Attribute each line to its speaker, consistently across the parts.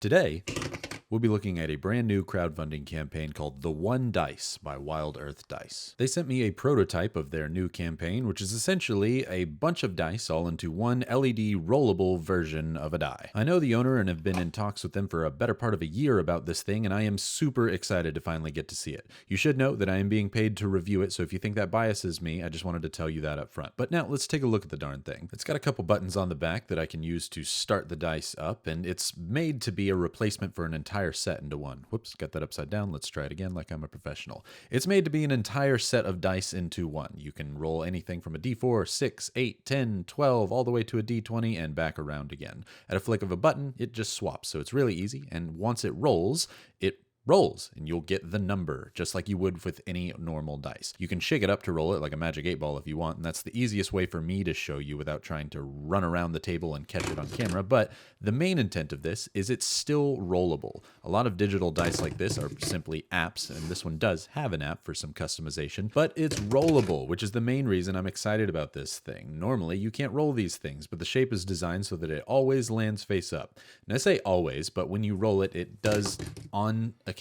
Speaker 1: Today, we'll be looking at a brand new crowdfunding campaign called The One Dice by Wild Earth Dice. They sent me a prototype of their new campaign, which is essentially a bunch of dice all into one LED rollable version of a die. I know the owner and have been in talks with them for a better part of a year about this thing, and I am super excited to finally get to see it. You should note that I am being paid to review it, so if you think that biases me, I just wanted to tell you that up front. But now let's take a look at the darn thing. It's got a couple buttons on the back that I can use to start the dice up, and it's made to be a replacement for an entire set into one. Whoops, got that upside down. Let's try it again like I'm a professional. It's made to be an entire set of dice into one. You can roll anything from a d4, 6, 8, 10, 12, all the way to a d20 and back around again. At a flick of a button, it just swaps. So it's really easy. And once it rolls, and you'll get the number just like you would with any normal dice. You can shake it up to roll it like a magic 8-ball if you want, and that's the easiest way for me to show you without trying to run around the table and catch it on camera. But the main intent of this is it's still rollable. A lot of digital dice like this are simply apps, and this one does have an app for some customization, but it's rollable, which is the main reason I'm excited about this thing. Normally you can't roll these things, but the shape is designed so that it always lands face up. And I say always, but when you roll it, it does on occasion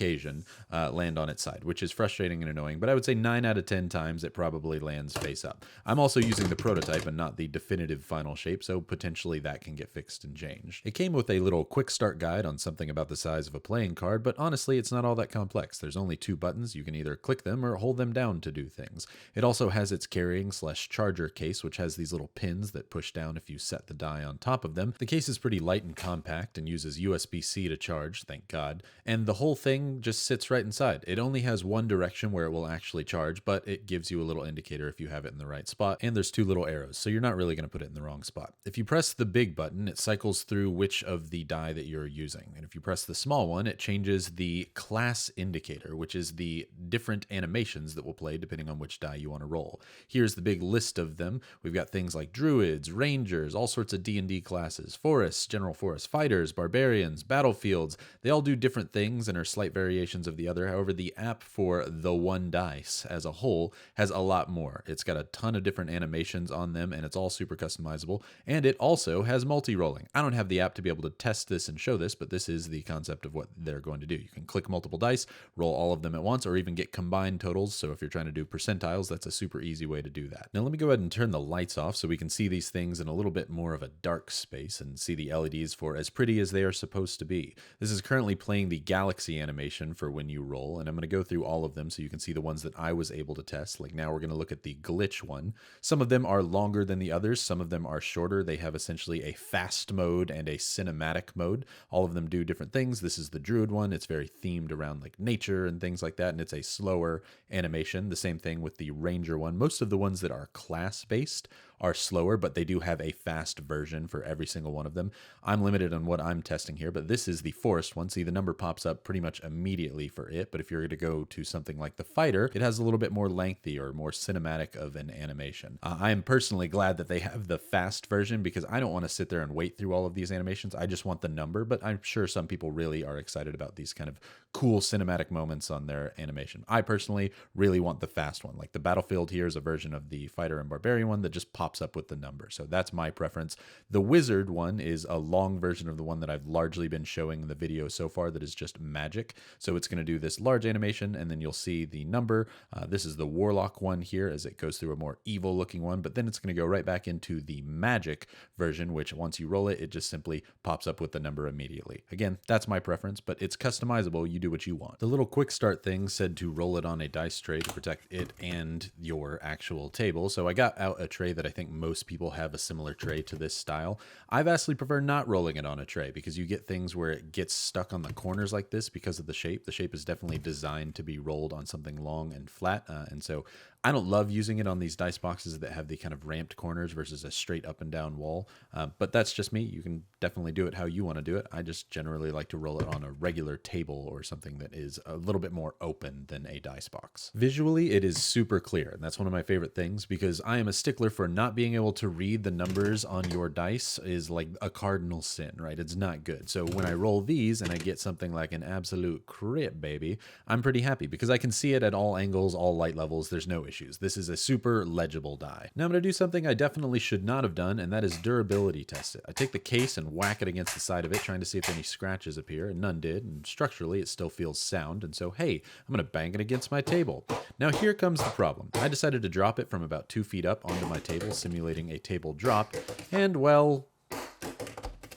Speaker 1: land on its side, which is frustrating and annoying, but I would say 9 out of 10 times it probably lands face up. I'm also using the prototype and not the definitive final shape, so potentially that can get fixed and changed. It came with a little quick start guide on something about the size of a playing card, but honestly it's not all that complex. There's only 2 buttons. You can either click them or hold them down to do things. It also has its carrying/charger case, which has these little pins that push down if you set the die on top of them. The case is pretty light and compact and uses USB-C to charge, thank God, and the whole thing just sits right inside. It only has one direction where it will actually charge, but it gives you a little indicator if you have it in the right spot, and there's 2 little arrows, so you're not really going to put it in the wrong spot. If you press the big button, it cycles through which of the die that you're using, and if you press the small one, it changes the class indicator, which is the different animations that will play depending on which die you want to roll. Here's the big list of them. We've got things like druids, rangers, all sorts of D&D classes, forests, general forest, fighters, barbarians, battlefields. They all do different things and are slight variations of the other. However, the app for The One Dice as a whole has a lot more. It's got a ton of different animations on them, and it's all super customizable, and it also has multi-rolling. I don't have the app to be able to test this and show this, but this is the concept of what they're going to do. You can click multiple dice, roll all of them at once, or even get combined totals, so if you're trying to do percentiles, that's a super easy way to do that. Now let me go ahead and turn the lights off so we can see these things in a little bit more of a dark space and see the LEDs for as pretty as they are supposed to be. This is currently playing the galaxy animation for when you roll, and I'm going to go through all of them so you can see the ones that I was able to test. Like now we're going to look at the glitch one. Some of them are longer than the others, some of them are shorter. They have essentially a fast mode and a cinematic mode. All of them do different things. This is the druid one. It's very themed around like nature and things like that, and it's a slower animation. The same thing with the ranger one. Most of the ones that are class based are slower, but they do have a fast version for every single one of them. I'm limited on what I'm testing here, but this is the forest one. See, the number pops up pretty much immediately for it, but if you're going to go to something like the fighter, it has a little bit more lengthy or more cinematic of an animation. I am personally glad that they have the fast version because I don't want to sit there and wait through all of these animations. I just want the number, but I'm sure some people really are excited about these kind of cool cinematic moments on their animation. I personally really want the fast one. Like the battlefield here is a version of the fighter and barbarian one that just pops up with the number. So that's my preference. The wizard one is a long version of the one that I've largely been showing in the video so far that is just magic. So it's going to do this large animation and then you'll see the number. This is the warlock one here as it goes through a more evil looking one, but then it's going to go right back into the magic version, which once you roll it, it just simply pops up with the number immediately. Again, that's my preference, but it's customizable. You do what you want. The little quick start thing said to roll it on a dice tray to protect it and your actual table. So I got out a tray that I think most people have a similar tray to this style. I vastly prefer not rolling it on a tray because you get things where it gets stuck on the corners like this because of the shape. The shape is definitely designed to be rolled on something long and flat, and so I don't love using it on these dice boxes that have the kind of ramped corners versus a straight up and down wall, but that's just me. You can definitely do it how you want to do it. I just generally like to roll it on a regular table or something that is a little bit more open than a dice box. Visually, it is super clear, and that's one of my favorite things because I am a stickler for not being able to read the numbers on your dice is like a cardinal sin, right? It's not good. So when I roll these and I get something like an absolute crit, baby, I'm pretty happy because I can see it at all angles, all light levels. There's no issues. This is a super legible die. Now I'm going to do something I definitely should not have done, and that is durability test it. I take the case and whack it against the side of it, trying to see if any scratches appear, and none did, and structurally it still feels sound, and so hey, I'm going to bang it against my table. Now here comes the problem. I decided to drop it from about 2 feet up onto my table, simulating a table drop, and well...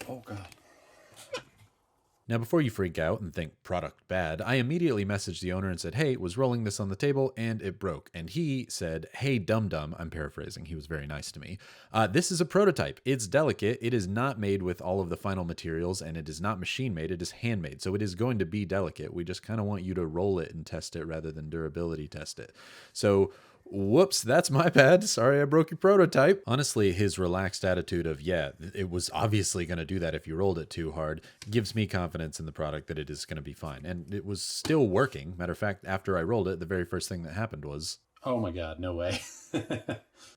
Speaker 1: Oh god. Now, before you freak out and think product bad, I immediately messaged the owner and said, hey, was rolling this on the table and it broke. And he said, hey, dum-dum, I'm paraphrasing. He was very nice to me. This is a prototype. It's delicate. It is not made with all of the final materials and it is not machine made. It is handmade. So it is going to be delicate. We just kind of want you to roll it and test it rather than durability test it. So whoops, that's my bad. Sorry I broke your prototype. Honestly, his relaxed attitude of, yeah, it was obviously going to do that if you rolled it too hard, gives me confidence in the product that it is going to be fine. And it was still working. Matter of fact, after I rolled it, the very first thing that happened was...
Speaker 2: Oh my god, no way.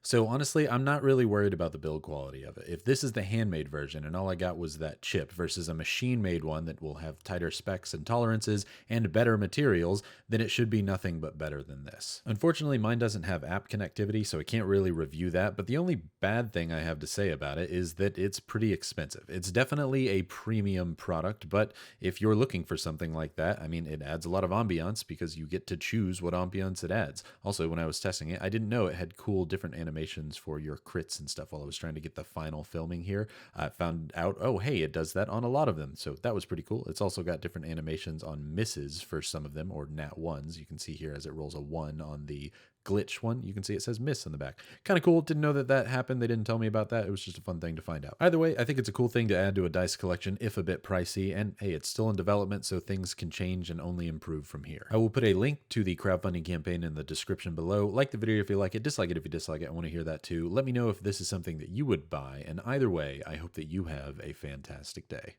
Speaker 1: So honestly, I'm not really worried about the build quality of it. If this is the handmade version and all I got was that chip versus a machine-made one that will have tighter specs and tolerances and better materials, then it should be nothing but better than this. Unfortunately, mine doesn't have app connectivity, so I can't really review that, but the only bad thing I have to say about it is that it's pretty expensive. It's definitely a premium product, but if you're looking for something like that, I mean, it adds a lot of ambiance because you get to choose what ambiance it adds. Also, when I was testing it, I didn't know it had cool different animations for your crits and stuff while I was trying to get the final filming here. I found out, oh, hey, it does that on a lot of them. So that was pretty cool. It's also got different animations on misses for some of them, or nat ones. You can see here as it rolls a 1 on the glitch one, you can see it says miss on the back. Kind of cool. Didn't know that that happened. They didn't tell me about that. It was just a fun thing to find out. Either way, I think it's a cool thing to add to a dice collection, if a bit pricey, and hey, it's still in development, so things can change and only improve from here. I will put a link to the crowdfunding campaign in the description below. Like the video if you like it, dislike it if you dislike it. I want to hear that too. Let me know if this is something that you would buy, and either way, I hope that you have a fantastic day.